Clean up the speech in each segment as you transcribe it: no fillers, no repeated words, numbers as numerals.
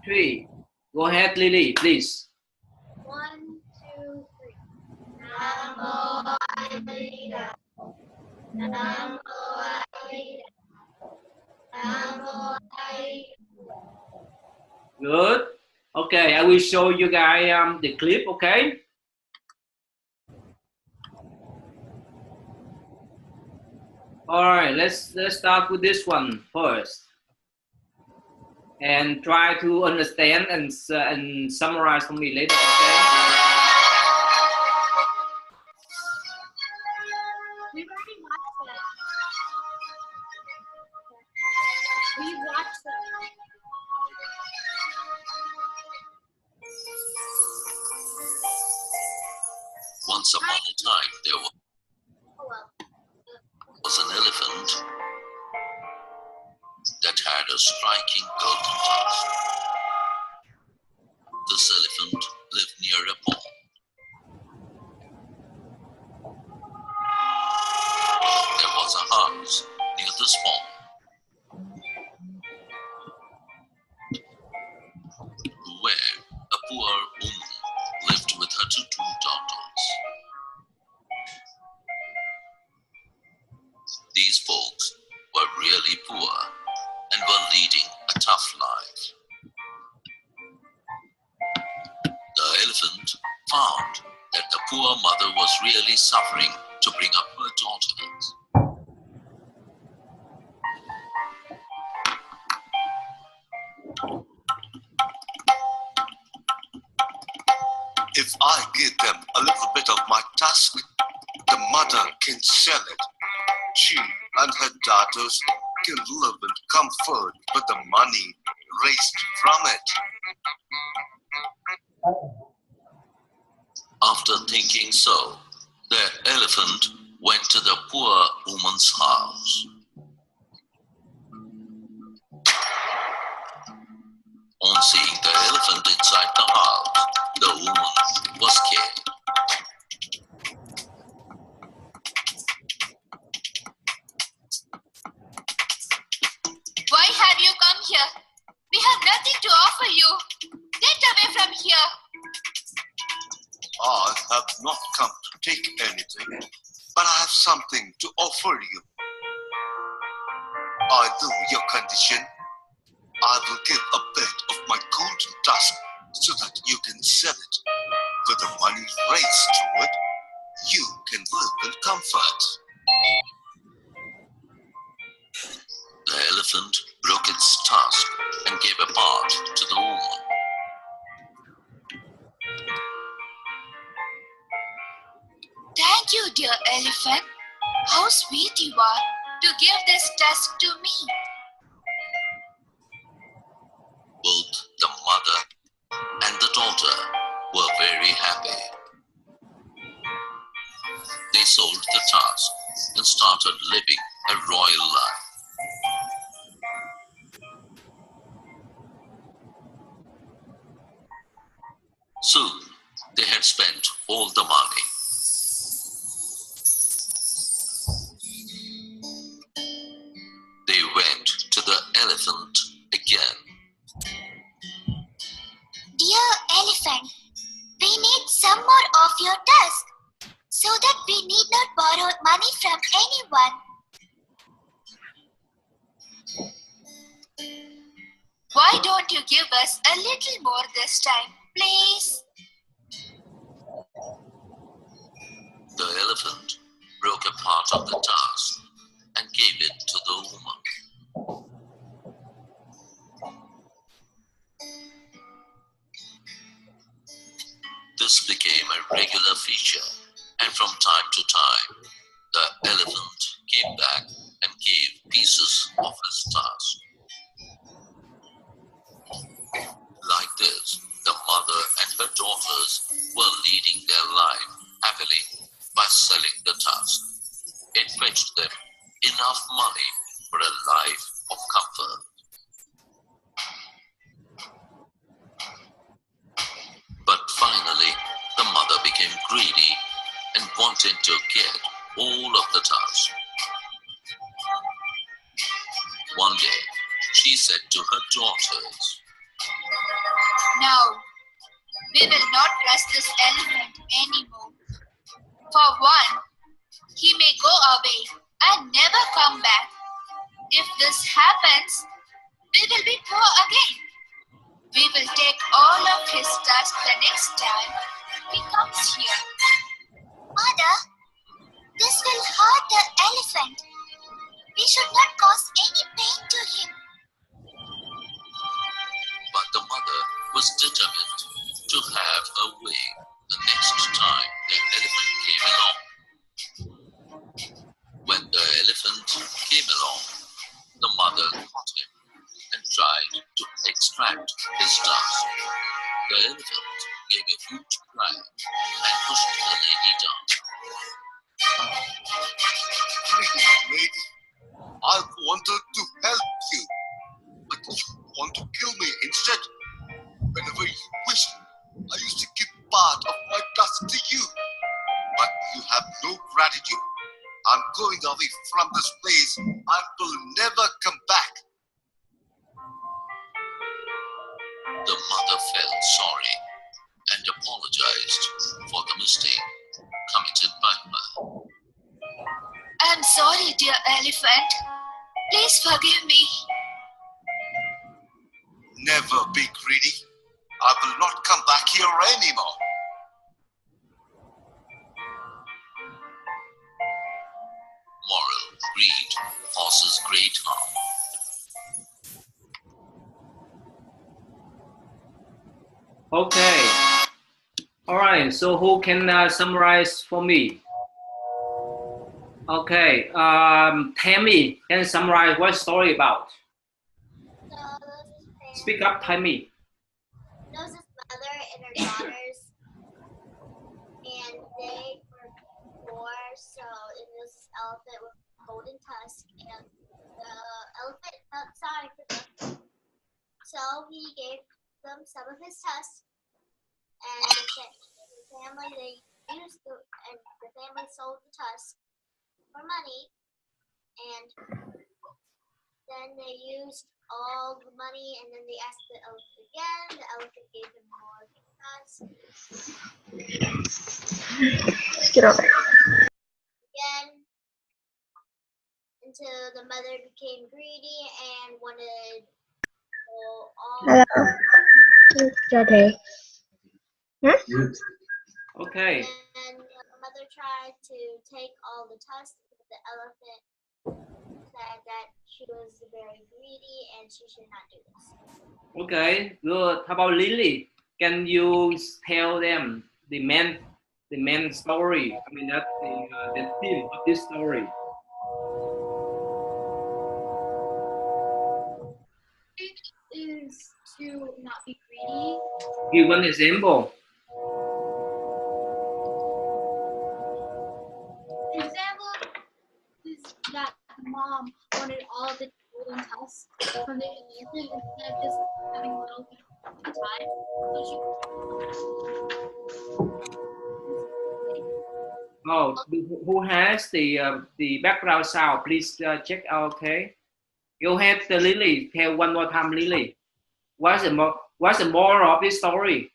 three. Go ahead, Lily, please. 1, 2, 3. Namo Aida. Namo Aida. Namo Aida. Good. Okay, I will show you guys the clip, okay? All right, let's start with this one first. And try to understand and summarize for me later, okay? We've already watched it. We watched it. Once upon a time, there was an elephant that had a striking golden tusk. This elephant lived near a pond. There was a house near this pond where a poor woman lived with her two daughters. These folks were really poor and were leading a tough life. The elephant found that the poor mother was really suffering to bring up her daughters. If I give them a little bit of my tusk, the mother can sell it. She and her daughters can live in comfort with the money raised from it. After thinking so, the elephant went to the poor woman's house. On seeing the elephant inside the house, the woman was scared. Why have you come here? We have nothing to offer you. Get away from here. I have not come to take anything, but I have something to offer you. I know your condition. I will give a bit of my golden tusk so that you can sell it. With the money raised through it, you can live in comfort. The elephant broke its tusk and gave a part to the woman. Thank you, dear elephant. How sweet you are to give this tusk to me. Both the mother and the daughter were very happy. They sold the tusk and started living a royal life. Soon, they had spent all the money. They went to the elephant again. Dear elephant, we need some more of your tusk so that we need not borrow money from anyone. Why don't you give us a little more this time, please? The elephant broke a part of the tusk and gave it to the woman. This became a regular feature, and from time to time, the elephant came back and gave pieces of his tusk. Like this, the mother and her daughters were leading their life happily by selling the tusk. It fetched them enough money for a life of comfort. But finally, the mother became greedy and wanted to get all of the tusk. One day, she said to her daughters, trust this elephant anymore. For one, he may go away and never come back. If this happens, we will be poor again. We will take all of his dust the next time he comes here. Mother, this will hurt the elephant. We should not cause any pain to him. But the mother was determined to have a way the next time the elephant came along. When the elephant came along, the mother caught him and tried to extract his dust. The elephant gave a huge cry and pushed the lady down. Lady, I wanted to help you, but you want to kill me instead. Whenever you wish, I used to give part of my dust to you, but you have no gratitude. I'm going away from this place and will never come back. The mother felt sorry and apologized for the mistake committed by her. I'm sorry, dear elephant. Please forgive me. Never be greedy. I will not come back here anymore. Moral: greed causes great harm. Okay. All right. So who can summarize for me? Okay. Tammy can summarize what story about. Speak up, Tammy. There was this mother and her daughters, and they were poor, so it was this elephant with a golden tusk, and the elephant felt sorry for them. So he gave them some of his tusk, and the family the family sold the tusk for money, and then they used all the money, and then they asked the elephant again. The elephant gave them more tusk. Get over it. Again, until the mother became greedy and wanted all. Hello. It's okay. Okay. And the mother tried to take all the tusk, but the elephant said that she was very greedy and she should not do this. Okay. Good. How about Lily? Can you tell them the main story? I mean, that the theme of this story. It is to not be greedy. Give one example. An example is that the mom wanted all the golden tusks from the elephant instead of just having a little bit at a time. Oh, who has the background sound? Please check out. Okay. Go ahead, Lily. Tell one more time, Lily. What's the moral of this story?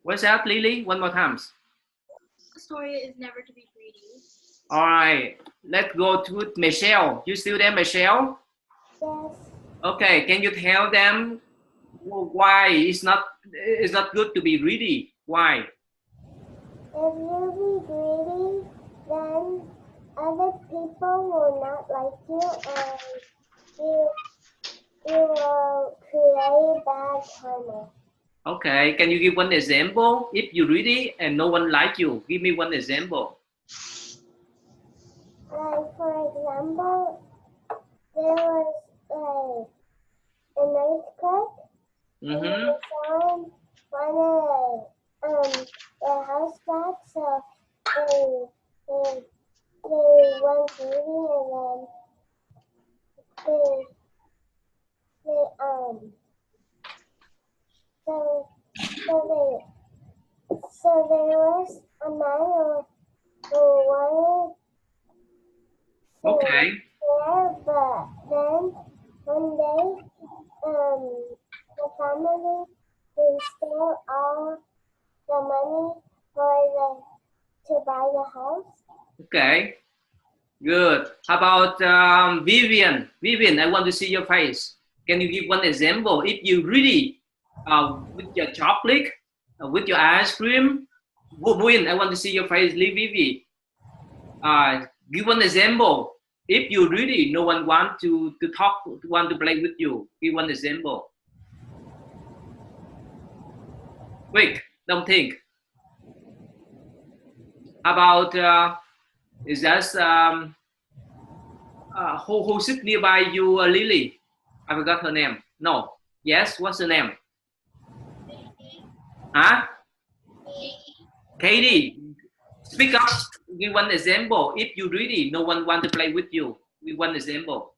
What's that, Lily? One more time. The story is never to be greedy. All right. Let's go to Michelle. You still there, Michelle? Yes. Okay. Can you tell them why it's not good to be greedy? Why? If you be greedy, then other people will not like you, and you will create bad karma. Okay. Can you give one example? If you're greedy and no one like you, give me one example. For example, there was a nice cook. Mm-hmm. Someone wanted their house back, so they went greedy, and then so there was a man who wanted Okay. there, but then one day the family will steal all the money to buy the house. Okay, good. How about Vivian? Vivian, I want to see your face. Can you give one example? If you really with your chocolate, with your ice cream, Vivian, I want to see your face. Vivi, give one example. If you really no one want to talk, want to play with you, give one example. Quick, don't think. About is just who sit nearby you, Lily? I forgot her name. No. Yes. What's her name? Huh? Katie. Speak up. Give one example. If you really no one want to play with you, give one example.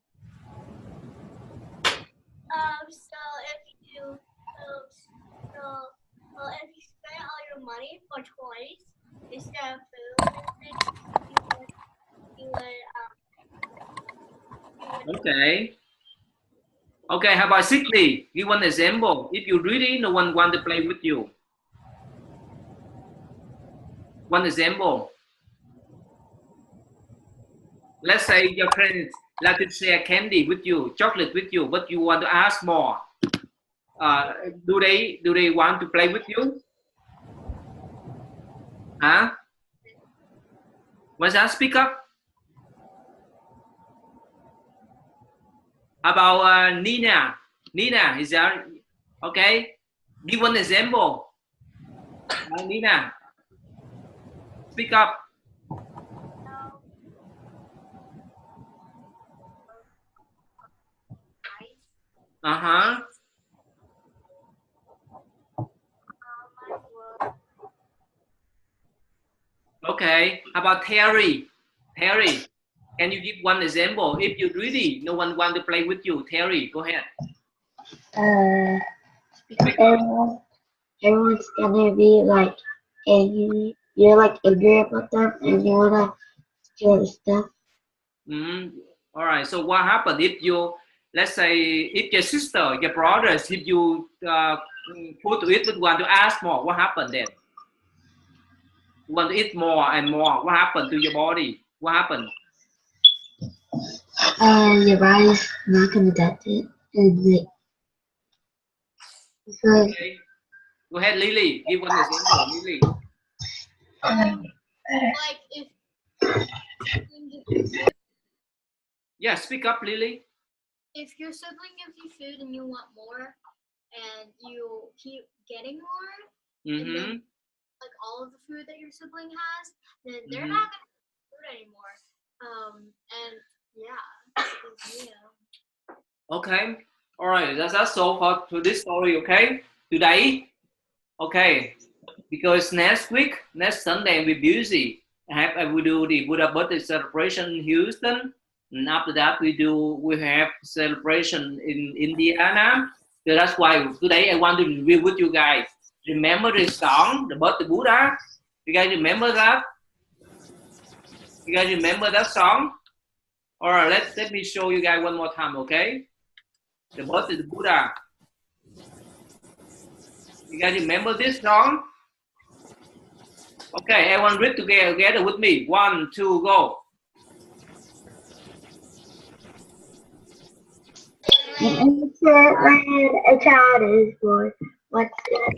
So if you spend all your money for toys instead of food, you would Okay. Okay. How about Sydney? Give one example. If you really no one want to play with you. One example. Let's say your friends like to share candy with you, chocolate with you, but you want to ask more. Do they want to play with you? Huh? What's that? Speak up. About Nina. Nina, is that okay? Give one example. Nina, speak up. Uh-huh. Okay. How about Terry? Terry, can you give one example? If you really no one want to play with you, Terry, go ahead. Everyone's gonna be like angry. You're like angry about them, and you wanna steal the stuff. All right. So what happened if you, let's say, if your sister, your brothers, if you put to eat with one to ask more, what happened then? You want to eat more and more. What happened to your body? What happened? Your body's not gonna adapt it, and like, Okay. Go ahead, Lily. Give one example, Lily. Like if Yeah, speak up, Lily. if your sibling gives you food and you want more, and you keep getting more, and then like all of the food that your sibling has, then they're not gonna have food anymore. And yeah. Okay. All right. That's all for this story. Okay. Today. Okay. Because next week, next Sunday, we're busy. We do the Buddha birthday celebration in Houston, and after that we have celebration in Indiana. So that's why today I want to review with you guys. Remember the song, the birthday Buddha? You guys remember that? You guys remember that song? All right, let me show you guys one more time, okay? The birthday Buddha. You guys remember this song? Okay, everyone read together with me. 1, 2, go. in ancient land, a child is born. What's it?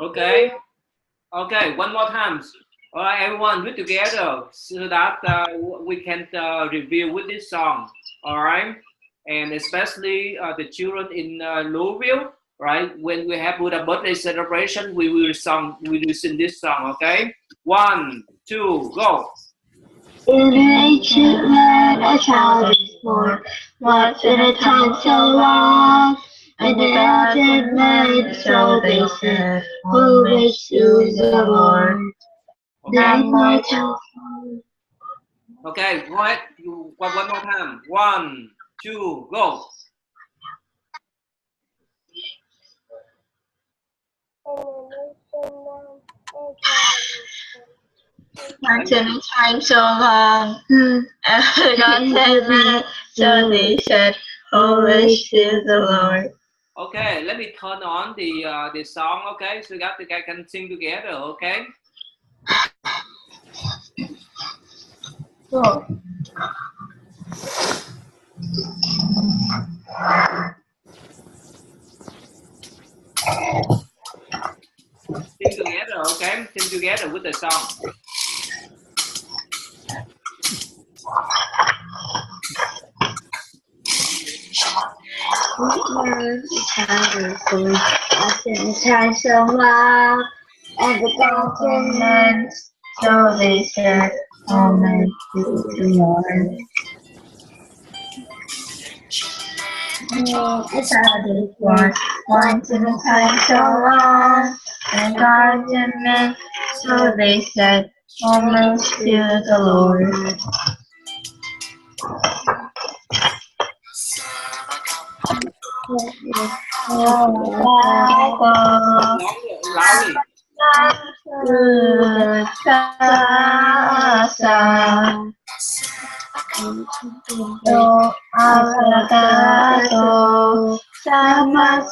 Okay. Okay, one more time. All right, everyone, read together so that we can review with this song. All right, and especially the children in Louisville. Right, when we have Buddha birthday celebration, we will sing this song. Okay, 1, 2, go. In ancient land, a child is born. Once in a time so long, and the gods and men, so they said, who makes you the Lord? Then my child. Okay, go ahead. One more time. 1, 2, go. In a nation Once in a time so long, and God said that, so they said, "Holy to the Lord." Okay, let me turn on the song. Okay, so you guys can sing together. Okay. Cool. Sing together. Okay, sing together with the song. Time so long, and the continents, so they said, "Amen to the Lord." It's how it was once in a time so long, and continents, so they said, "Amen to the Lord." Loudly. Sama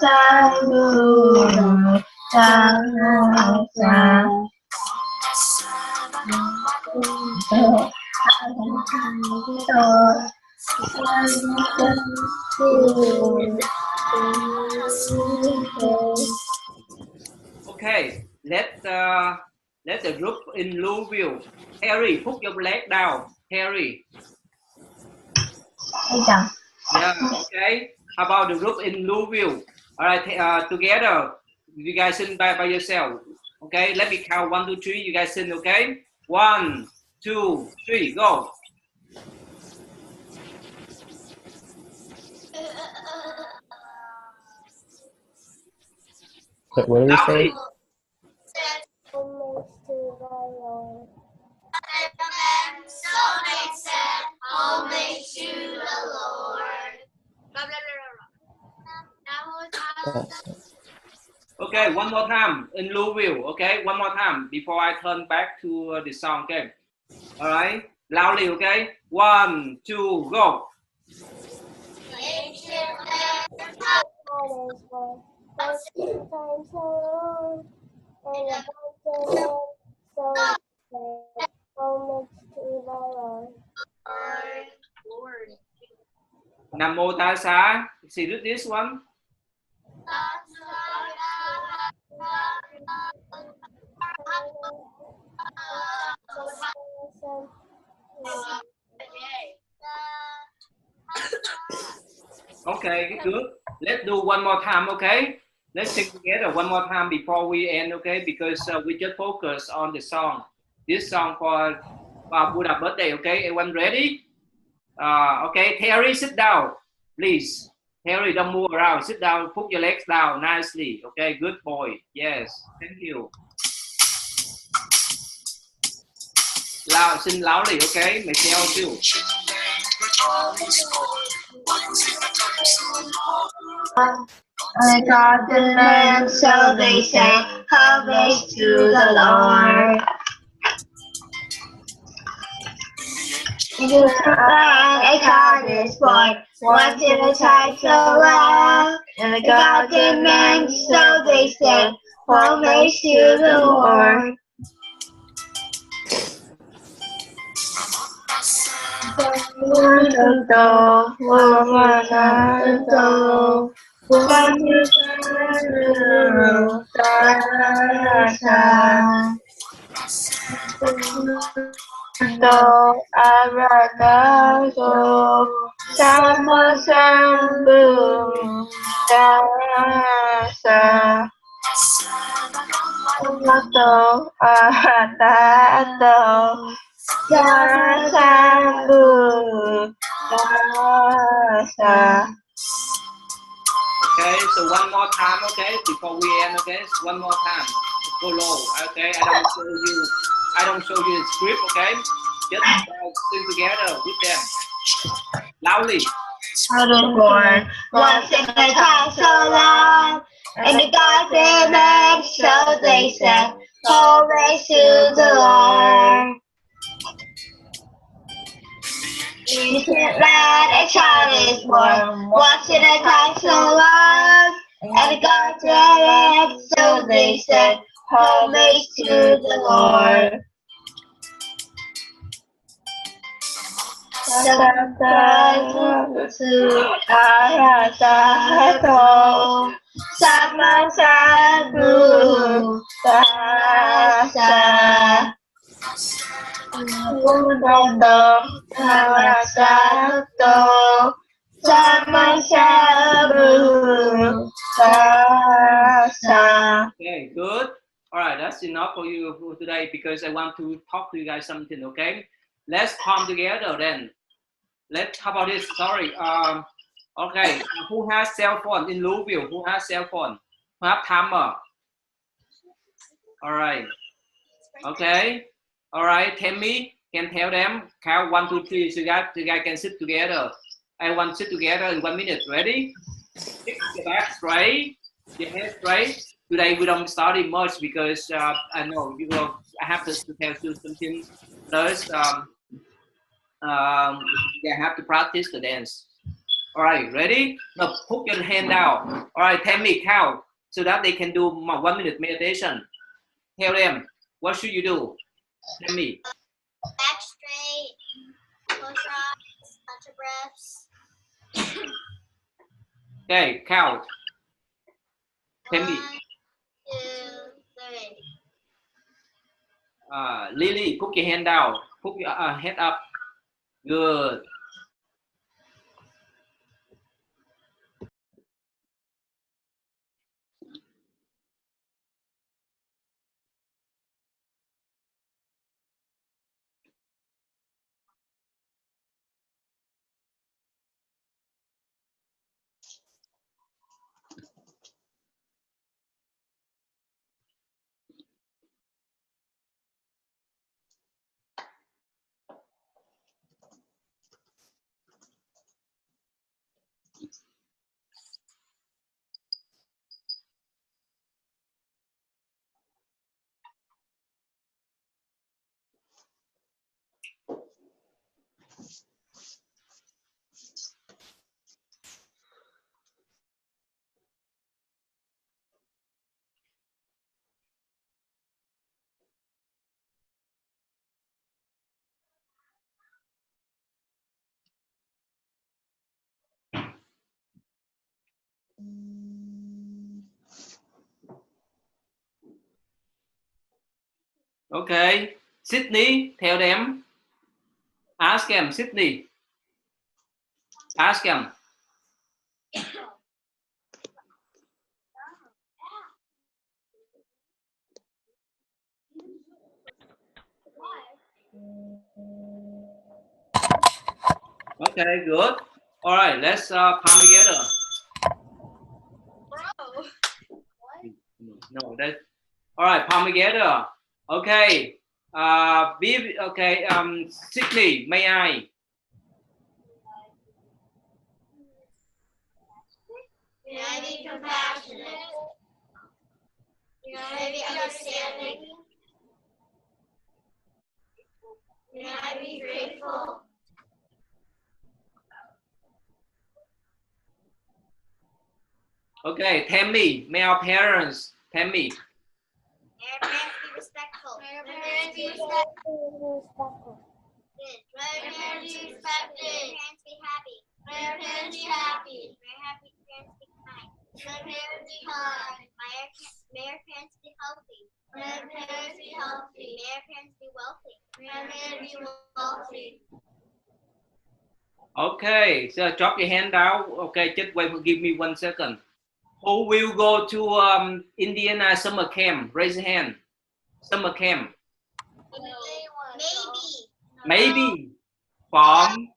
Okay, let the group in Louisville. Harry, put your leg down. Harry. Yeah. Okay. How about the group in Louisville? All right. Together, you guys sing by yourself. Okay. Let me count 1, 2, 3. You guys sing. Okay. 1, 2, 3. Go. What did we say? So they said, "Homage to the Lord." Blah, blah, blah, blah. Okay, one more time in Louisville. Okay, one more time before I turn back to the song. Okay. All right. Loudly. Okay. 1, 2, go. Nam Mô Ta Xá. See this one. Okay, good. Let's do one more time. Okay. Let's sing together one more time before we end. Okay, because we just focus on the song. This song for Buddha birthday. Okay, everyone ready? Okay, Terry, sit down, please. Terry, don't move around. Sit down. Put your legs down nicely. Okay, good boy. Yes, thank you. Loud, sing loudly. Okay, Michelle too. I got the land, so they say, "Homage to the Lord." A God is born, once in a time so long, and the God man, so they say, "Homage to the Lord." Sama sambung rasa atau sama sambung rasa. Okay, so one more time, okay, before we end, okay, one more time. Follow, okay. I don't show you the script, okay. Just sing together with them, loudly. Born once in a time so long, and the God they made, so they said, "Homage to the Lord." Ancient land, a child is born. Once in a time so long, and God dwelleth, so they said, homage to the Lord. Sama sabu rasa Undang Satu Sama sabu rasa. Okay, good. All right, that's enough for you for today because I want to talk to you guys something. Okay, let's come together then. How about this? Sorry. Okay. Who has cell phone in Louisville? Who has cell phone? Who have timer? All right. Okay. All right. Tell me. Can tell them. Count 1, 2, 3. So you guys can sit together. Everyone sit together in 1 minute. Ready? Keep your back straight. Your head straight. Today we don't study much because I know you will. I have to tell you something first. You have to practice the dance. All right, ready? Now put your hand down. All right, tell me count so that they can do 1 minute meditation. Tell them, what should you do? Tell me. Back straight, close your eyes, touch your breaths. Okay, count. Tell me. 1, 2, 3. Lily, put your hand down. Put your head up. Good. Okay, Sydney, tell them. Ask them, Sydney. Ask them. Okay, good. All right, let's palm together. Bro. No, that. All right, palm together. Okay. Okay. Sydney, may I? May I be compassionate? May I be understanding? May I be grateful? Okay, tell me, may our parents, tell me. May our parents be respectful? May our parents be respectful? May our parents be respected? May our parents be happy? May our parents be happy? May our parents be kind? May our parents be kind? May our parents be healthy? May our parents be healthy? May our parents be wealthy? May our parents be wealthy? Okay, so drop your hand down. Okay, just wait, give me 1 second. Who will go to Indiana summer camp? Raise your hand. Summer camp. Maybe. From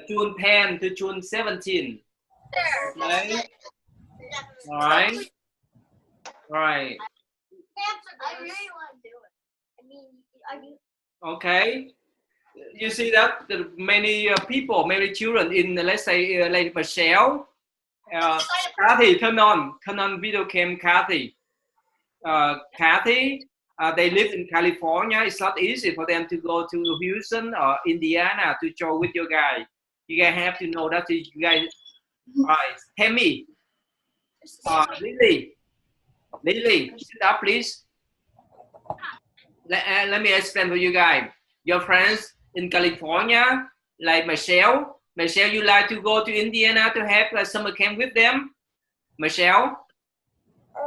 June 10 to June 17. Okay. All right. All right. I really want to do it. I mean, Okay. You see that many people, many children in, let's say, like Michelle, Kathy, turn on video cam, Kathy. Kathy, they live in California. It's not easy for them to go to Houston or Indiana to join with your guy. You guys have to know that. You guys, all right, Tammy, Lily, sit up, please. Let me explain for you guys. Your friends in California, like Michelle, you like to go to Indiana to have a summer camp with them? Michelle? I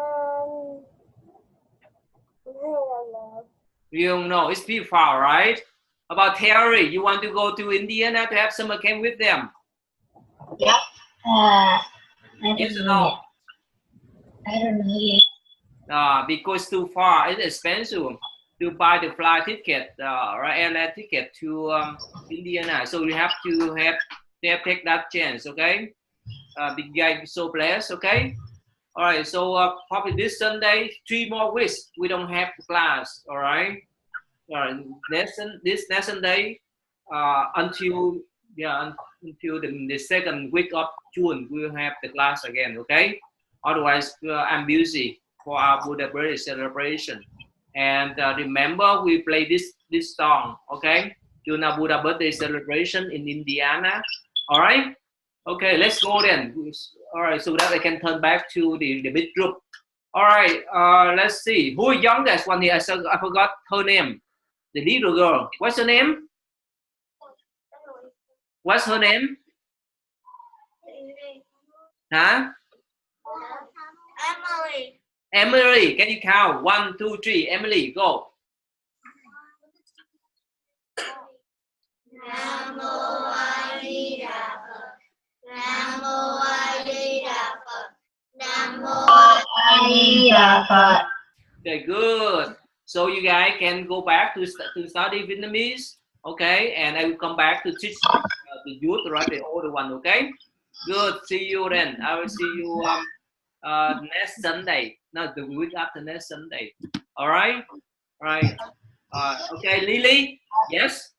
don't know. You don't know, it's too far, right? About Terry, you want to go to Indiana to have summer camp with them? Yep. I Yes don't or know. no? I don't know yet. Because too far, it's expensive to buy the flight ticket, airline ticket to Indiana. So you have to take that chance, okay? Big guy so blessed, okay? All right, so probably this Sunday, 3 more weeks, we don't have class, all right? This next Sunday, until the second week of June, we'll have the class again, okay? Otherwise, I'm busy for our Buddha birthday celebration. And remember, we play this song, okay? During our Buddha birthday celebration in Indiana, all right? Okay, let's go then. All right, so that I can turn back to the big group. All right, let's see. Who is youngest one here? I forgot her name. The little girl. What's her name? What's her name? Huh? Emily. Emily. Can you count? 1, 2, 3. Emily, go. Namo Adi Dafa. Namo Adi Dafa. Namo Adi Dafa. Okay, good. So you guys can go back to study Vietnamese, okay? And I will come back to teach the youth, right? The older one, okay? Good. See you then. I will see you next Sunday. No, the week after next Sunday. All right. All right. Okay, Lily. Yes.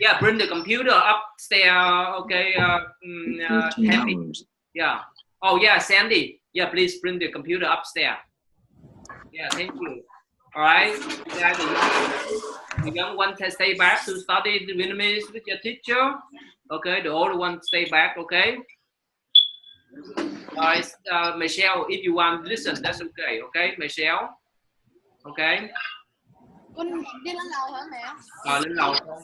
Yeah, bring the computer upstairs. Okay. Happy. Yeah. Oh yeah, Sandy. Yeah, please bring the computer upstairs. Yeah, thank you. All right. Yeah, the young one can stay back to study the Vietnamese with your teacher. Okay, the older one stay back. Okay. All right, Michelle, if you want to listen, that's okay. Okay, Michelle. Okay. Con đi lên lầu hả mẹ? Lên lầu thôi.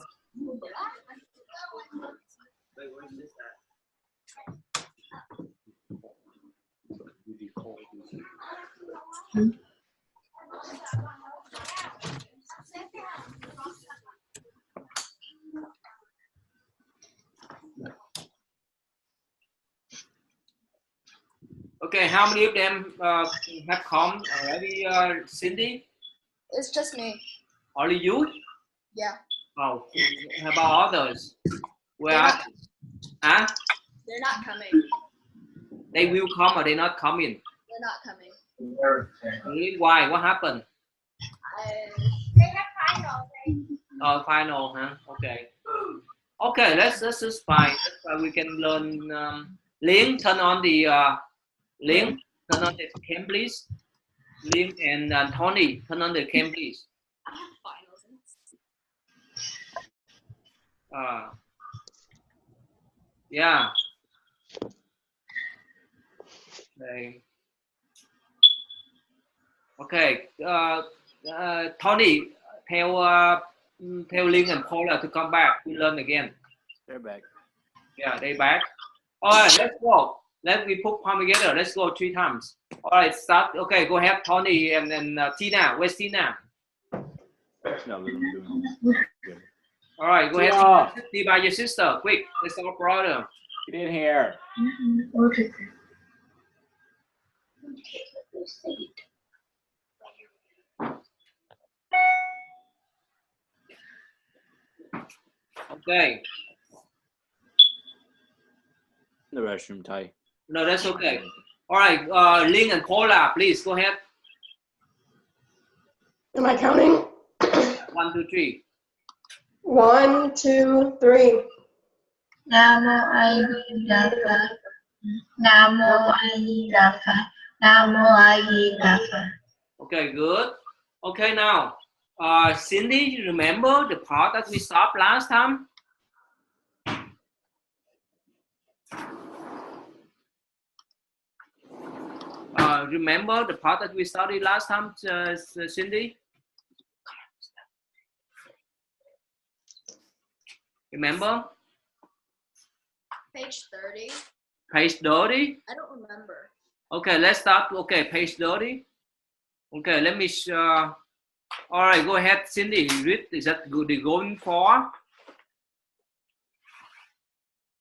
Okay, how many of them have come already, Cindy? It's just me. Only you? Yeah. Oh, how about others? Where are they? Huh? They're not coming. They will come or they're not coming? They're not coming. Really? Why? What happened? They have final. Oh, final, huh? Okay. Okay, that's just fine. That's why we can learn. Ling, turn on the turn on the cam, please. Ling and Tony, turn on the cam, please. I have finals. Yeah. Okay. Okay. Tony, tell Ling and Paula to come back. We learn again. They're back. Yeah, they back. All right, let's go. We put palm together. Let's go 3 times. All right, start. Okay, go ahead, Tony and then Tina. Where's Tina? No, all right, go ahead. Be by your sister. Quick, let's go, brother. Get in here. Okay. The restroom, Ty. No, that's okay. All right, Ling and Paula, please go ahead. Am I counting? 1, 2, 3. 1, 2, 3. Namo Adi Dafa. Namo Adi Dafa. Namo Adi Dafa. Okay, good. Okay, now, Cindy, you remember the part that we stopped last time? Remember the part that we studied last time, Cindy? Remember? Page 30. Page 30? I don't remember. Okay, let's start. Okay, page 30. Okay, let me. All right, go ahead, Cindy. Read. Is that good? The going for?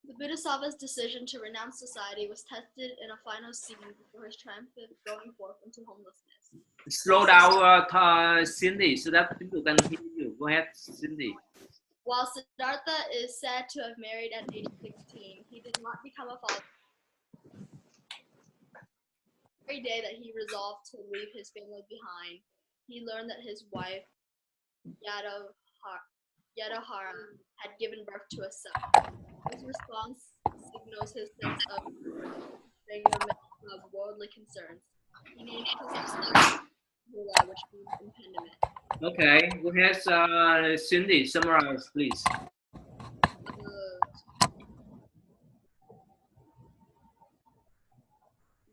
The Bodhisattva's decision to renounce society was tested in a final scene before his triumphant going forth into homelessness. Slow down, Cindy, so that people can hear you. Go ahead, Cindy. While Siddhartha is said to have married at age 16, he did not become a father. Every day that he resolved to leave his family behind, he learned that his wife, Yadahara, had given birth to a son. His response signals his sense of being in the midst of worldly concerns. He named his son Hula, which means impediment. Okay, go ahead, Cindy. Summarize, please.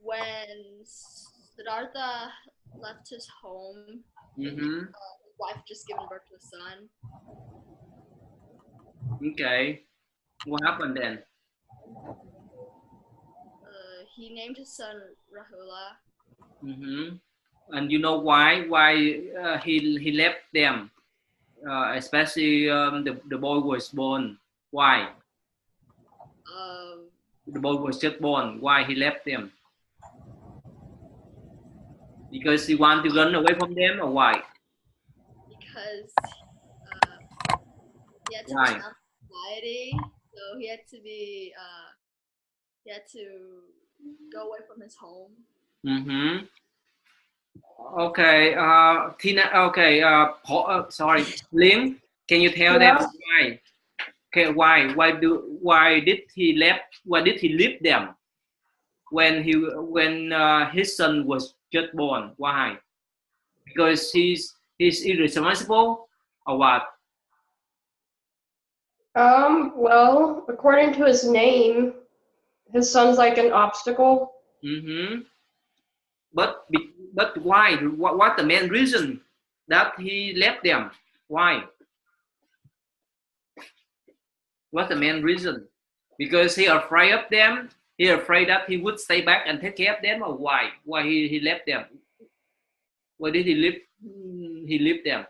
When Siddhartha left his home, his wife just given birth to a son. Okay, what happened then? He named his son Rahula. And you know why? Why he left them? Especially the boy was born. Why? The boy was just born. Why he left them? Because he wanted to run away from them, or why? Because he had to Why? renounce society, so he had to be. He had to go away from his home. Okay, Tina. Okay, sorry, Lim. Can you tell them why? Okay, why? Why did he left? Why did he leave them when his son was just born? Why? Because he's irresponsible or what? Well, according to his name, his son's like an obstacle. But why? What the main reason that he left them? Why? What's the main reason? Because he afraid of them. He afraid that he would stay back and take care of them, or why? Why he left them? Why did he leave? He left them.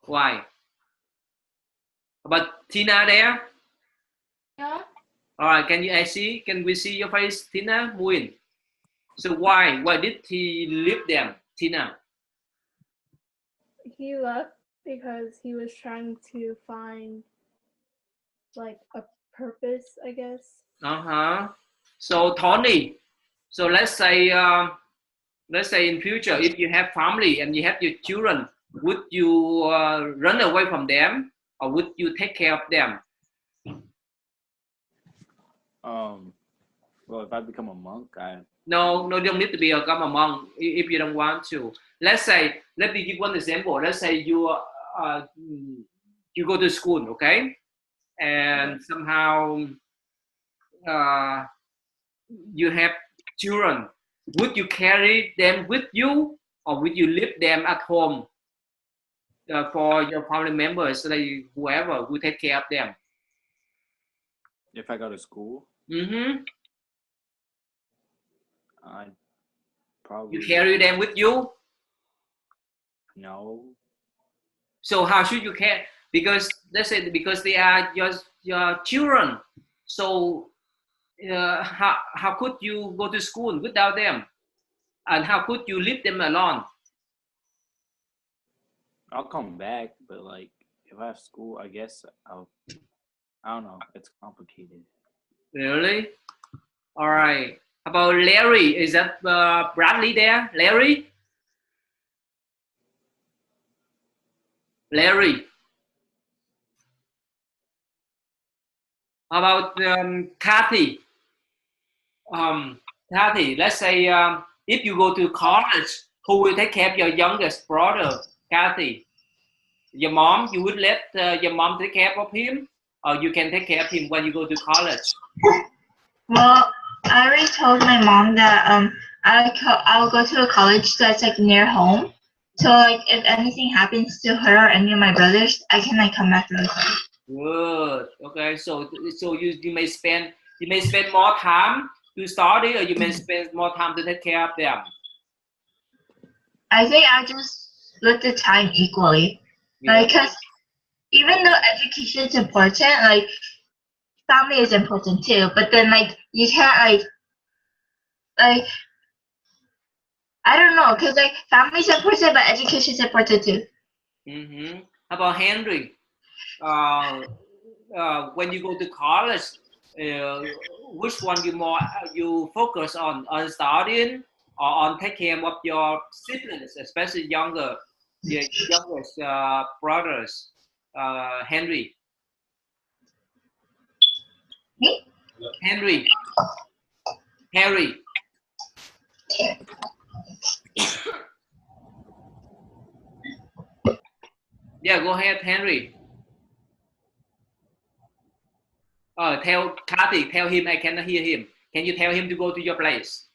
Why? But Tina there? Yeah. All right. Can we see your face, Tina Nguyen? So why? Why did he leave them, Tina? He left because he was trying to find like a purpose, I guess. So Tony, so let's say in future, if you have family and you have your children, would you run away from them, or would you take care of them? Well, if I become a monk, No, you don't need to become a monk if you don't want to. Let's say, let me give one example. Let's say you go to school, okay, and somehow you have children. Would you carry them with you, or would you leave them at home for your family members, like whoever will take care of them? If I go to school, I'd probably. You carry them with you? No. So how should you care? Because let's say because they are your children. So how could you go to school without them? And how could you leave them alone? I'll come back, but like if I have school, I guess I don't know. It's complicated. Really? All right. How about Larry? Is that Bradley there? Larry? Larry. How about Kathy? Kathy, let's say if you go to college, who will take care of your youngest brother, Kathy? Your mom, you would let your mom take care of him, or you can take care of him when you go to college? Well, I already told my mom that I'll go to a college that's like near home. So like if anything happens to her or any of my brothers, I can like come back really quick. Good. Okay. So you may spend more time to study, or you may spend more time to take care of them. I think I just split the time equally. Yeah. Like, cause even though education is important, like family is important too. But then like you can't like I don't know, cause like family is important, but education is important too. Mm-hmm. How about Henry? When you go to college, which one you focus on studying or on taking care of your siblings, especially your youngest brothers? Henry. Me? Henry. Harry. Yeah, go ahead, Henry. Tell Kathy, tell him I cannot hear him. Can you tell him to go to your place?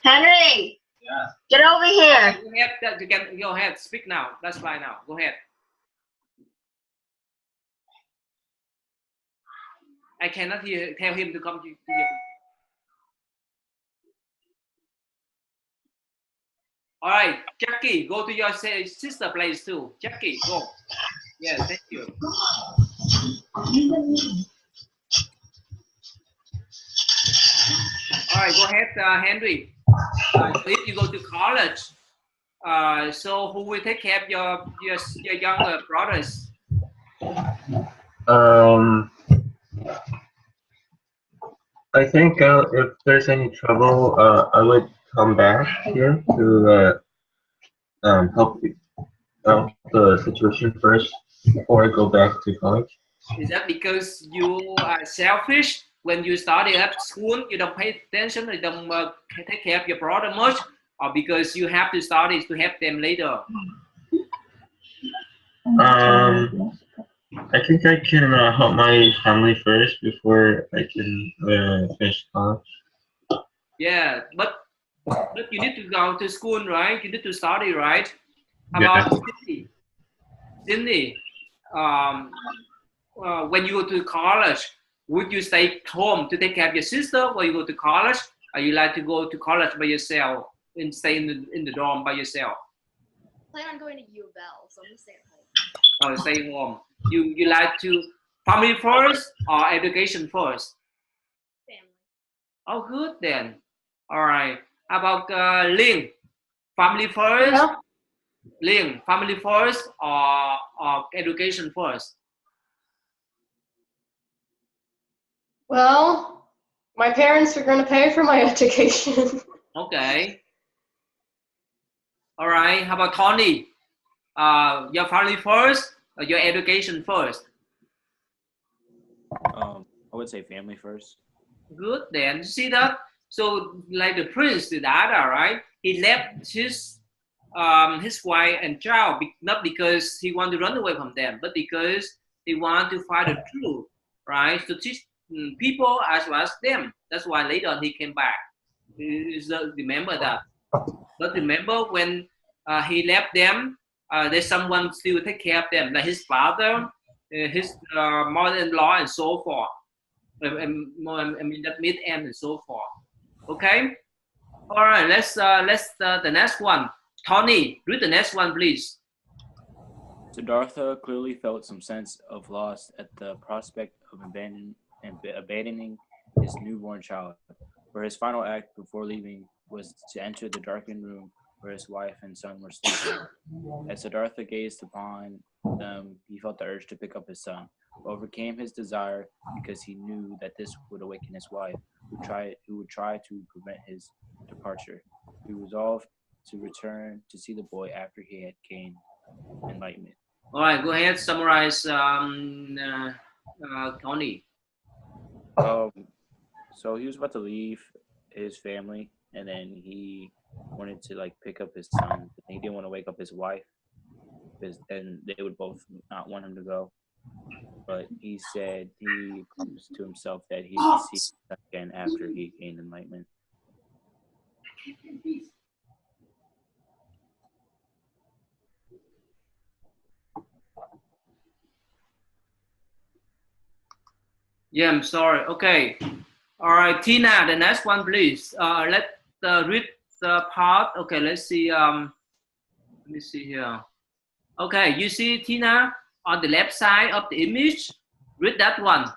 Henry! Yeah. Get over here! You can go ahead, speak now. That's fine now. Go ahead. I cannot hear. Tell him to come to your place. All right, Jackie, go to your sister place too. Jackie, go. Yes, thank you. All right, go ahead, Henry. If you go to college, so who will take care of your younger brothers? I think if there's any trouble, I would come back here to help out the situation first before I go back to college. Is that because you are selfish? When you study at school, you don't pay attention, you don't take care of your brother much, or because you have to study to help them later? I think I can help my family first before I can finish college. Yeah, but you need to go to school, right? You need to study, right? How about Cindy? When you go to college, would you stay home to take care of your sister when you go to college, or you like to go to college by yourself and stay in the dorm by yourself? I plan on going to U of L, so I'm gonna stay at home. Oh, stay home. You like to family first or education first? Family. Oh, good then. All right. How about Ling? Family first? Yeah. Ling, family first or education first? Well, my parents are going to pay for my education. Okay. All right. How about Tony? Your family first or your education first? I would say family first. Good then. You see that? So like the prince, the Dada, right? He left his wife and child not because he wanted to run away from them, but because he wanted to find the truth, right? To teach people as well as them. That's why later on he came back. Remember that. But remember when he left them, there's someone still take care of them, like his father, his mother-in-law, and so forth. I mean that mid end and so forth. Okay. All right. Let's the next one. Tony, read the next one, please. Siddhartha clearly felt some sense of loss at the prospect of abandoning his newborn child, for his final act before leaving was to enter the darkened room where his wife and son were sleeping. As Siddhartha gazed upon them, he felt the urge to pick up his son, but overcame his desire because he knew that this would awaken his wife, who would try to prevent his departure. He resolved to return to see the boy after he had gained enlightenment. All right, go ahead, summarize, Tony. So he was about to leave his family, and then he wanted to like pick up his son, but he didn't want to wake up his wife, because then they would both not want him to go. But he said he promised to himself that he would see his son again after he gained enlightenment. Yeah, I'm sorry. Okay. All right, Tina, the next one, please. Let's read the part. Okay, let's see. Let me see here. Okay, you see Tina on the left side of the image. Read that one.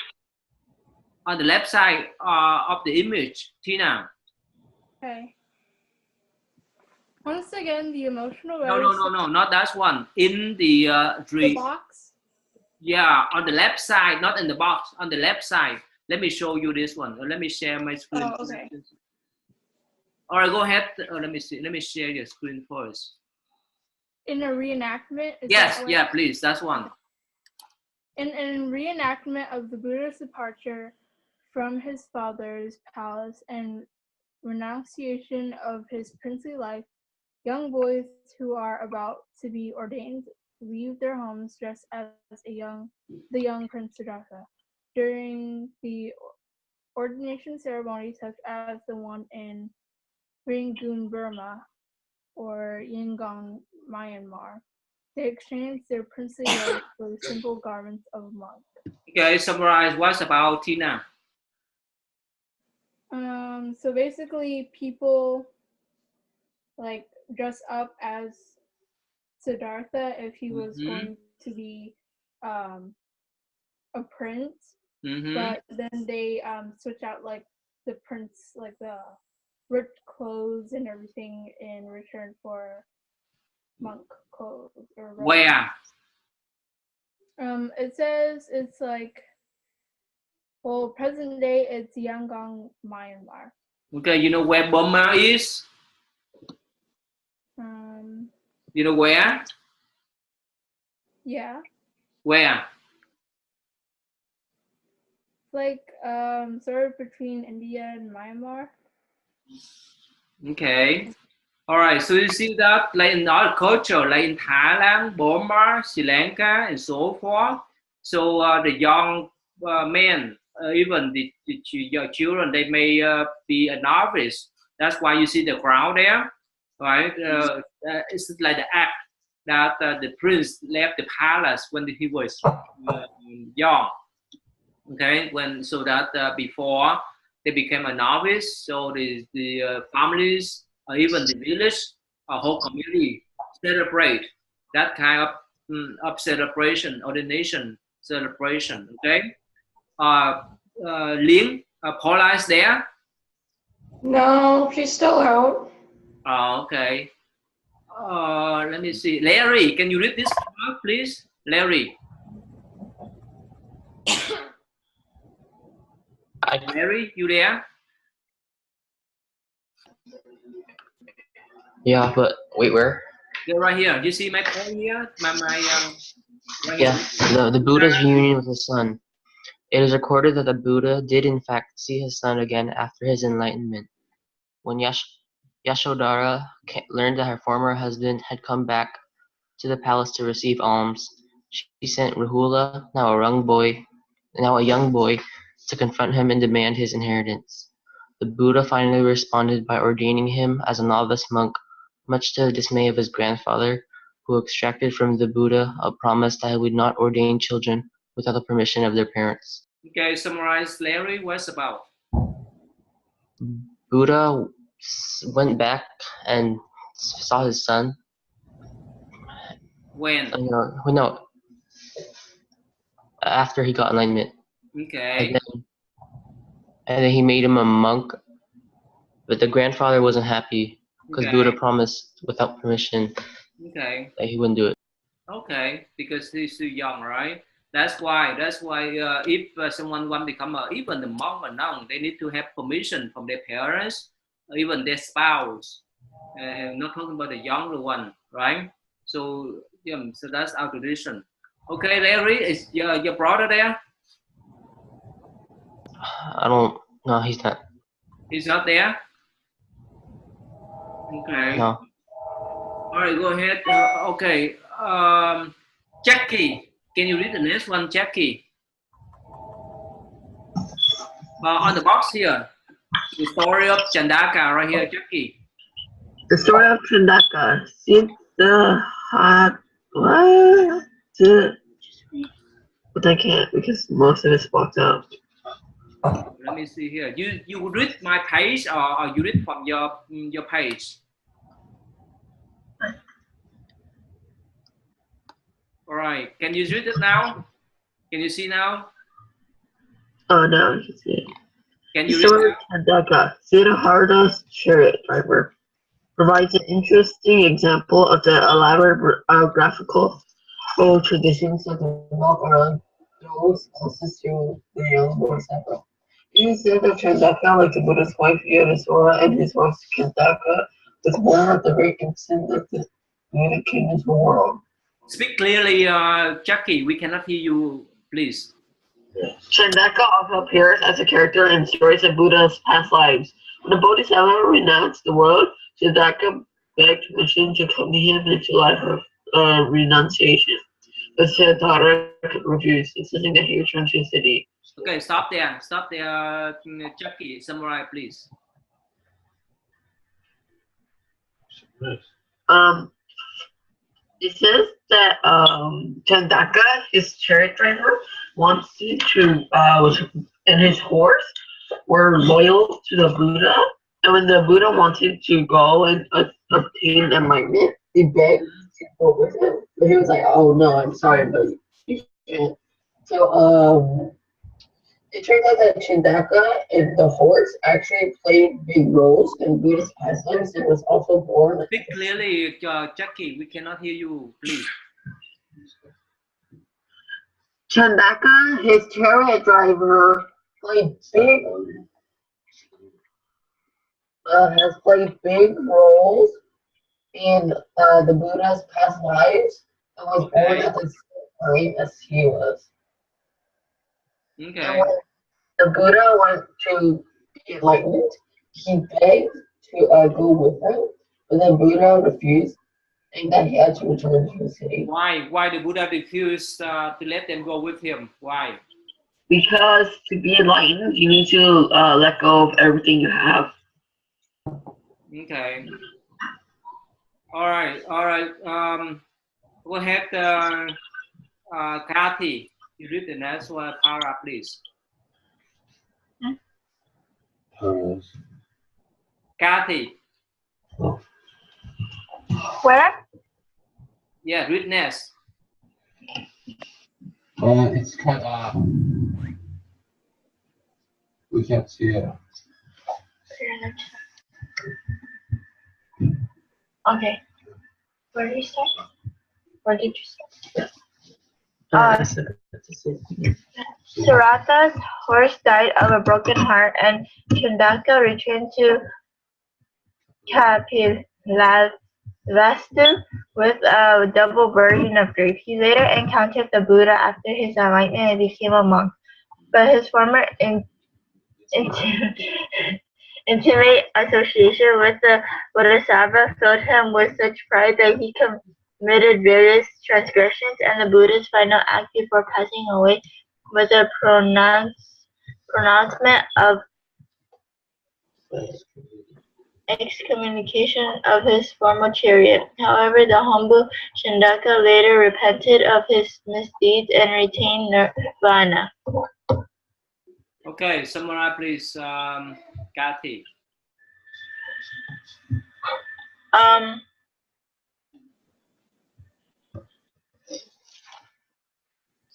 On the left side of the image, Tina. Okay. Once again, the emotional. No, not that one. In the the box. Yeah, on the left side, not in the box. On the left side. Let me show you this one. Let me share my screen. Oh, okay. All right, go ahead. Let me see. Let me share your screen first. In a reenactment. Yes, yeah, please. That's one. In reenactment of the Buddha's departure from his father's palace and renunciation of his princely life, young boys who are about to be ordained leave their homes dressed as the young Prince Siddhartha. During the ordination ceremony, such as the one in Rangoon, Burma, or Yangon, Myanmar, they exchange their princely robes for the simple garments of a monk. Okay, summarize what's about Tina. So basically, people like dress up as Siddhartha if he was going to be a prince, but then they switch out like the prince, like the rich clothes and everything in return for monk clothes or robes. Where? It says it's like, well, present day it's Yangon, Myanmar. Okay, you know where Burma is? You know where? Yeah. Where? Like sort of between India and Myanmar. Okay. All right. So you see that like in our culture, like in Thailand, Burma, Sri Lanka, and so forth. So the young men, even the young children, they may be a novice. That's why you see the crowd there, right? It's like the act that the prince left the palace when he was young. Okay, so that before they became a novice, so the families, or even the village, a whole community celebrate that kind of celebration, ordination celebration. Okay, Lin, Paula is there? No, she's still out. Oh, okay. Let me see. Larry, can you read this part, please? Larry. Larry, you there? Yeah, but wait, where? Yeah, right here. You see my phone here? Right Yeah, here. the Buddha's reunion with his son. It is recorded that the Buddha did in fact see his son again after his enlightenment. When Yashodhara learned that her former husband had come back to the palace to receive alms, she sent Rahula, now a young boy, to confront him and demand his inheritance. The Buddha finally responded by ordaining him as a novice monk, much to the dismay of his grandfather, who extracted from the Buddha a promise that he would not ordain children without the permission of their parents. Okay, summarize, Larry. What's about? Buddha went back and saw his son. When? No, after he got enlightenment. Okay. And then he made him a monk, but the grandfather wasn't happy because Buddha promised without permission that he wouldn't do it. Okay, because he's too young, right? That's why if someone want to become even the monk or nun, they need to have permission from their parents, or even their spouse. I'm not talking about the younger one, right? So yeah, so that's our tradition. Okay, Larry, is your brother there? I don't. No, he's not. He's not there. Okay. No. All right, go ahead. Okay. Jackie, can you read the next one, Jackie? On the box here, the story of Chandaka right here, Jackie. The story of Chandaka. But I can't because most of it's blocked out. Let me see here. You read my page or you read from your page? All right. Can you read it now? Can you see now? Oh no, you can see it. Can you The story of Chandaka, Siddhartha's chariot driver, provides an interesting example of the elaborate biographical traditions that develop around those closest to the young Bodhisattva. It is said that Chandaka, like the Buddha's wife Yadisvara and his wife Chandaka, was born at the very instant that the Buddha came into the world. Speak clearly, Jackie. We cannot hear you, please. Chandaka also appears as a character in stories of Buddha's past lives. When the Bodhisattva renounced the world, Chandaka begged permission to accompany him into life of renunciation. But Siddhartha refused, insisting that he return to the city. Okay, stop there. Stop there, Jackie. Summarize, please. It says that Chandaka, his chariot driver, wanted to and his horse were loyal to the Buddha. And when the Buddha wanted to go and obtain enlightenment, he begged to go with him. But he was like, "Oh no, I'm sorry, but you can't." So it turns out that Chandaka and the horse actually played big roles in Buddhist pastimes and was also born. Speak clearly, Jackie. We cannot hear you, please. Chandaka, his chariot driver, has played big roles in the Buddha's past lives and was born at the same time as he was. Okay. And when the Buddha wanted to be enlightened, he begged to go with him, but the Buddha refused, and then he had to return to the city. Why? Why the Buddha refused to let them go with him? Why? Because to be enlightened, you need to let go of everything you have. Okay. All right. All right. Go ahead, Kathy. You read the next one, para, please. Kathy. Where? Yeah, read next. It's kind of, we can't see it. Okay. Where did you start? Where did you start? Saratha's horse died of a broken heart, and Chandaka returned to Kapilavastu with a double burden of grief. He later encountered the Buddha after his enlightenment and became a monk, but his former intimate association with the Bodhisattva filled him with such pride that he committed various transgressions, and the Buddha's final act before passing away was a pronouncement of excommunication of his former chariot. However, the humble Chandaka later repented of his misdeeds and retained nirvana. Okay, summarize, please, Kathy.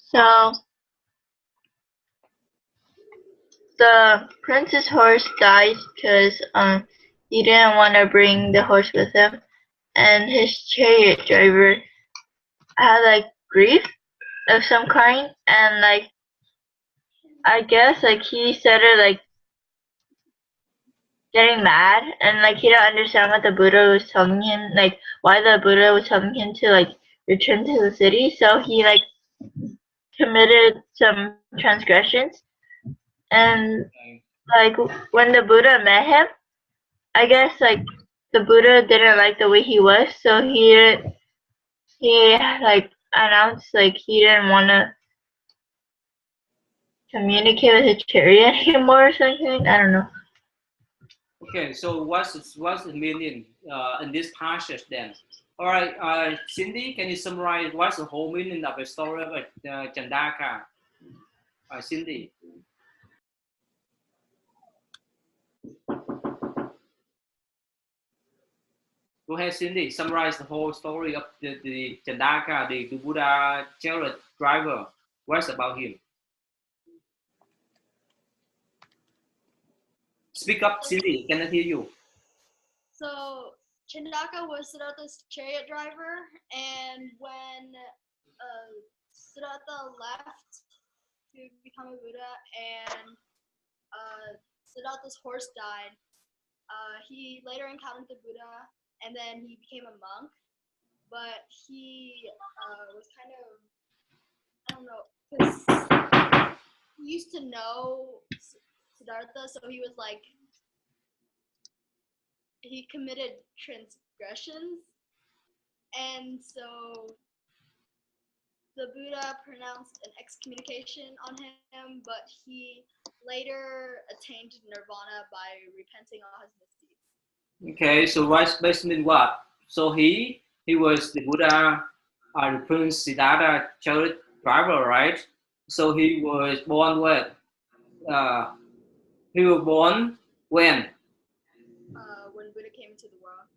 So the prince's horse died because he didn't want to bring the horse with him, and his chariot driver had like grief of some kind, and like I guess like he started like getting mad, and like he didn't understand what the Buddha was telling him, like why the Buddha was telling him to like return to the city. So he like committed some transgressions, and like when the Buddha met him, I guess like the Buddha didn't like the way he was, so he like announced like he didn't want to communicate with his chariot anymore or something. I don't know. Okay, so what's the meaning in this passage then? All right, Cindy, can you summarize what's the whole meaning of the story of Chandaka? Cindy. Go ahead, Cindy. Summarize the whole story of the Chandaka, the Buddha chariot driver. What's about him? Speak up, Cindy. Cannot hear you. So Chandaka was Siddhartha's chariot driver, and when Siddhartha left to become a Buddha, and Siddhartha's horse died, he later encountered the Buddha, and then he became a monk. But he was kind of, I don't know, because he used to know Siddhartha, so he was like, he committed transgressions, and so the Buddha pronounced an excommunication on him, but he later attained nirvana by repenting all his misdeeds. Okay, so what's basically what? So he was the Buddha, the Prince Siddhartha chariot driver, right? So he was born when? He was born when? When Buddha came into the world.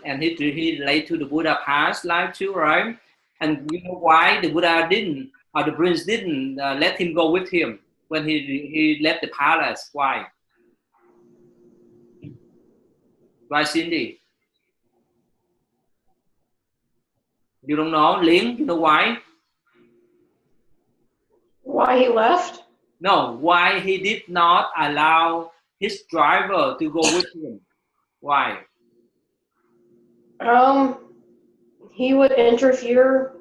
And he related to the Buddha past life too, right? And you know why the Buddha didn't, or the prince didn't let him go with him when he left the palace? Why? Why, Cindy? You don't know? Link, you know why? Why he left? No, why he did not allow his driver to go with him? Why? He would interfere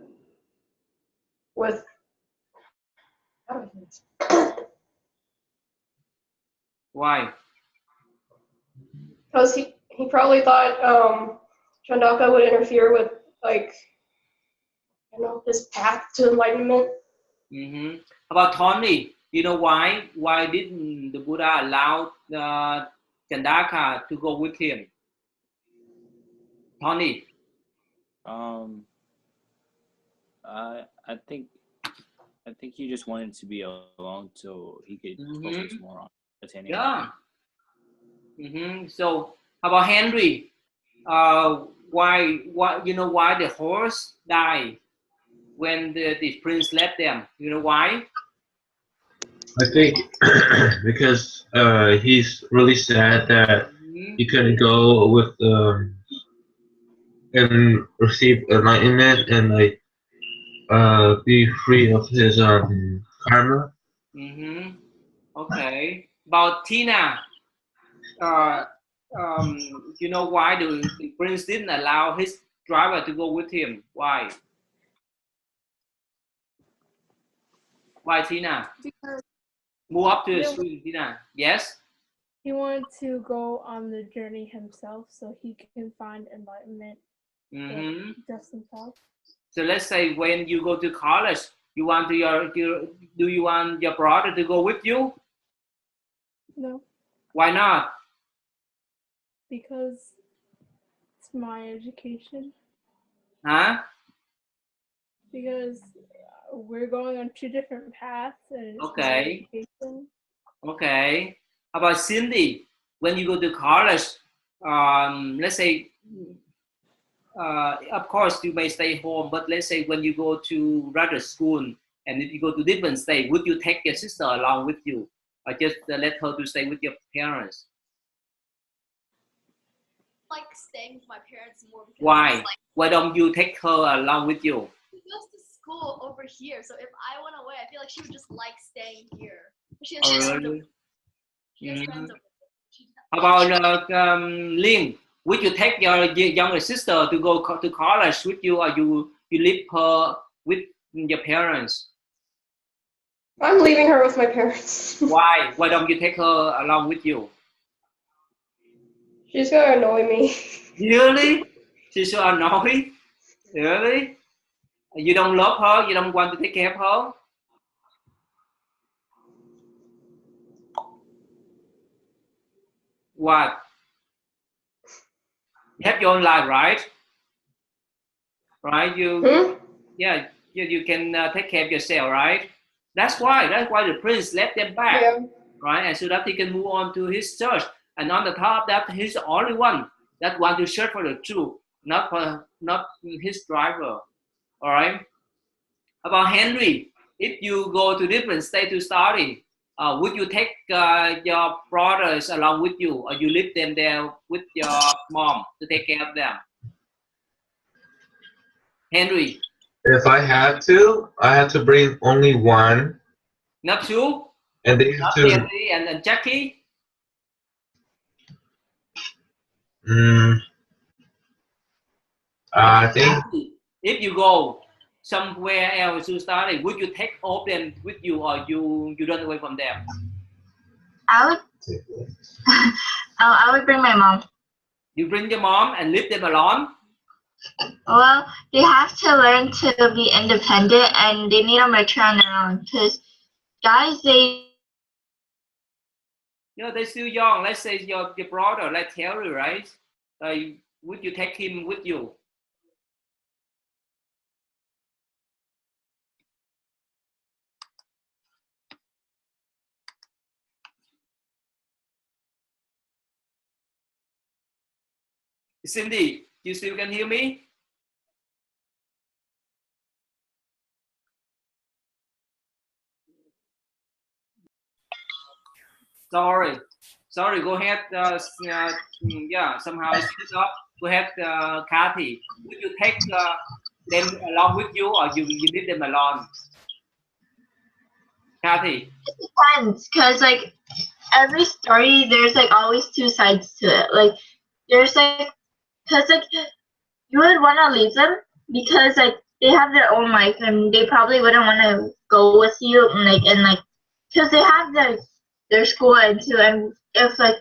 with. Why? Because he probably thought Chandaka would interfere with, like, you know, his path to enlightenment. Mm-hmm. About Tony, you know why? Why didn't the Buddha allow Chandaka to go with him? Tony. I think he just wanted to be alone so he could focus more on attaining. Yeah. So how about Henry? Why you know why the horse died when the prince left them? You know why? I think because he's really sad that he couldn't go with and receive enlightenment and like be free of his karma. Okay. About Tina, you know why the prince didn't allow his driver to go with him? Why? Why, Tina? Because move up to the screen, Tina. Yes? He wanted to go on the journey himself so he can find enlightenment just himself. So let's say when you go to college, you want do you want your brother to go with you? No. Why not? Because it's my education. Huh? Because we're going on two different paths and it's okay. my education. Okay. How about Cindy? When you go to college, let's say, of course you may stay home, but let's say when you go to rather school and if you go to different state, would you take your sister along with you, or just let her to stay with your parents? Like staying with my parents more. Why? Why don't you take her along with you? She goes to school over here, so if I went away, I feel like she would just like staying here. She has friends over here. She has friends over here. How about Lynn? Would you take your younger sister to go to college with you, or you leave her with your parents? I'm leaving her with my parents. Why? Why don't you take her along with you? She's gonna annoy me. Really? She's so annoying? Really? You don't love her? You don't want to take care of her? What? You have your own life, right? Right? Yeah, you can take care of yourself, right? That's why the prince left them back, right? And so that he can move on to his search. And on the top, that he's the only one that want to search for the truth, not his driver. All right. About Henry, if you go to different state to study, would you take your brothers along with you, or you leave them there with your mom to take care of them? Henry. If I had to bring only one. Not two? And they have to. Henry and Jackie? I think. If you go somewhere else to study, would you take all of them with you, or you run away from them? I would bring my mom. You bring your mom and leave them alone? Well, they have to learn to be independent, and they need to mature on their own. Because guys, they're still young. Let's say your brother, like Terry, right? Would you take him with you? Cindy, you still can hear me? Sorry, go ahead. Somehow it's up. Go ahead, Kathy. Would you take them along with you, or you leave them alone? Kathy. It depends, because like every story, there's like always two sides to it. Like there's like, because like you would want to leave them because like they have their own life and they probably wouldn't want to go with you and because they have their school and too, and if like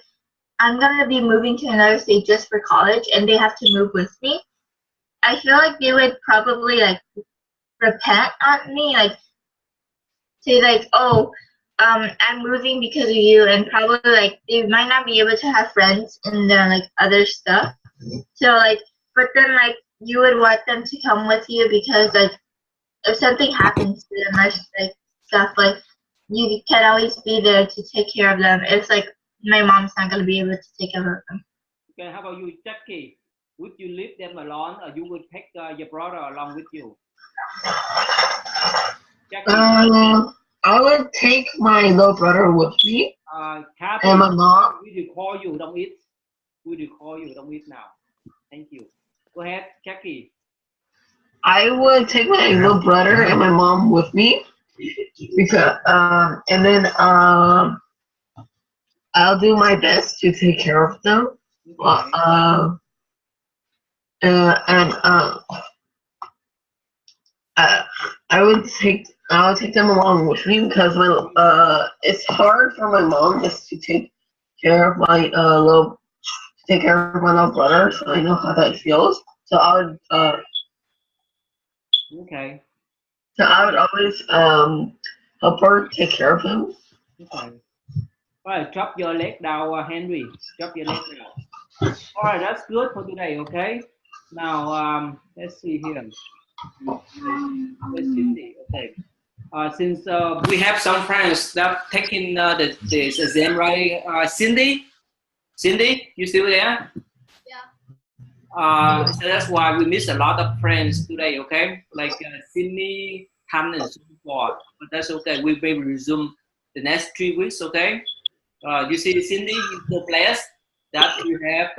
I'm gonna be moving to another state just for college and they have to move with me, I feel like they would probably like repent on me, like say like, oh, I'm moving because of you, and probably like they might not be able to have friends and their like other stuff. So like, but then like you would want them to come with you because like if something happens to them or like stuff, like you can always be there to take care of them. If like my mom's not gonna be able to take care of them. Okay, how about you, Jackie? Would you leave them alone, or you would take your brother along with you? Jackie. I would take my little brother with me. Kathy, and my mom. We will call you. Don't eat. We will call you. Don't eat now. Thank you. Go ahead, Jackie. I would take my little brother and my mom with me because, and then I'll do my best to take care of them. Okay. I'll take them along with me because it's hard for my mom just to take care of my little brother, so I know how that feels. So I would okay. So I would always help her take care of him. Okay. All right, drop your leg down, Henry. Drop your leg down. All right, that's good for today. Okay. Now let's see here. Let's see. Okay. Since we have some friends that taking this exam, right? Cindy, you still there? Yeah. So that's why we miss a lot of friends today. Okay, like Sydney, Hannah, and so forth. But that's okay. We will resume the next 3 weeks. Okay. You see, Cindy, you're so blessed that we have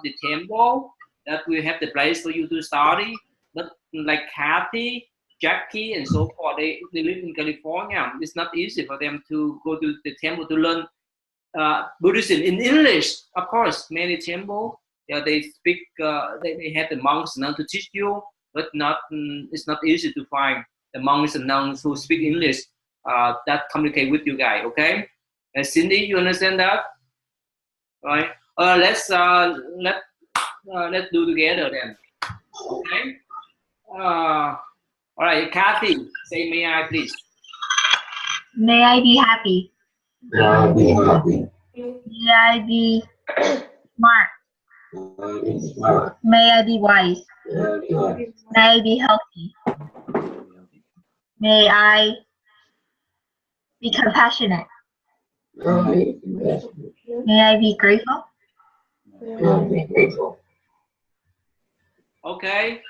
the temple, that we have the place for you to study. But like Kathy, Jackie, and so forth, they live in California. It's not easy for them to go to the temple to learn Buddhism in English. Of course, many temple, they speak, they have the monks now to teach you, but it's not easy to find the monks and nuns who speak English that communicate with you guys. Okay, Cindy, you understand that, right? Let's do together then. Okay. All right, Kathy, say may I please. May I be happy. May I be happy. May I be smart. May I be wise. May I be healthy. May I be compassionate. May I be grateful. Okay.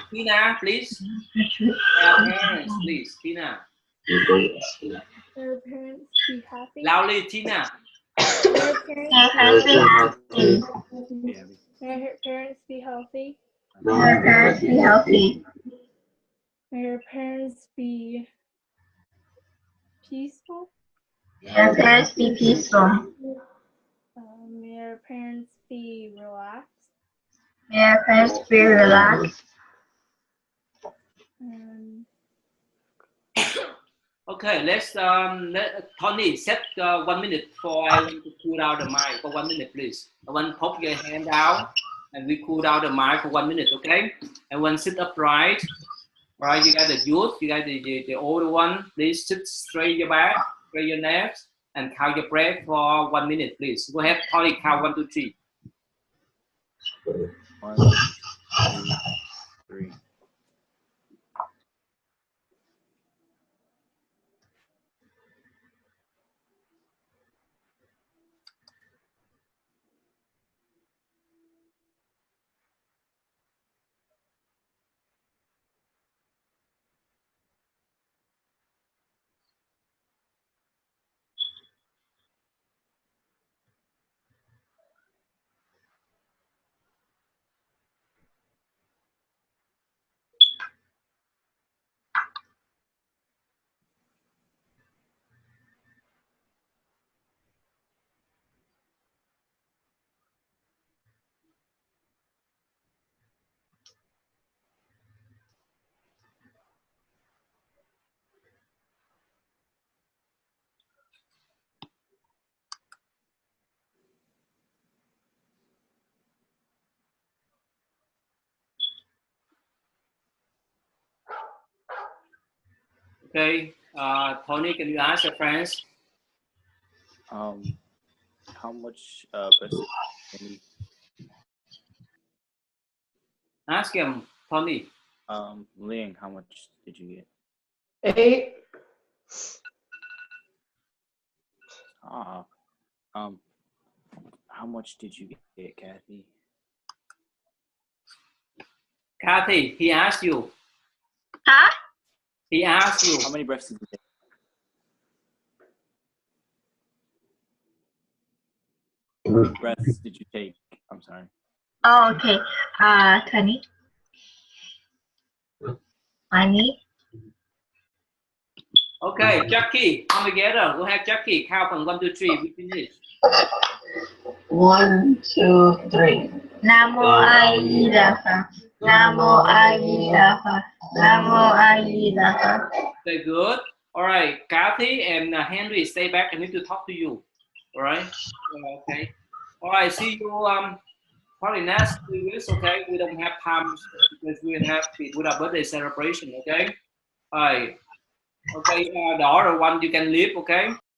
Tina, please. Parents, please. Tina. May her parents be happy. Loudly, Tina. May her parents be happy. May her parents be healthy. May her parents be healthy. May her parents be peaceful. May her parents be peaceful. May her parents be relaxed. May her parents be relaxed. Okay, let's let Tony set 1 minute for I want to cool down the mic for 1 minute, please. I want to pop your hand down and we cool down the mic for 1 minute, okay? And when sit upright, right? You got the youth, you got the older one. Please sit straight your back, straight your neck, and count your breath for 1 minute, please. Go ahead, Tony. Count 1, 2, 3. 1, 2, 3. Okay, Tony, can you ask your friends? How much breast milk? Ask him, Tony. Ling, how much did you get? 8. How much did you get, Kathy? Kathy, he asked you. Huh? He asked you. How many breaths did you take? Breaths did you take? I'm sorry. Oh, okay. 20. 20. Okay, Jackie, come together. Go ahead, Jackie. Count from 1 to 3. We finish. 1, 2, 3. Namo Ai Raha. Namo Ai Raha. Namo Ai Raha. Very good. All right, Kathy and Henry, stay back. I need to talk to you. All right. Okay. All right. See you. Probably next 2 weeks. Okay. We don't have time because we have with our birthday celebration. Okay. All right. Okay. The other one you can leave. Okay.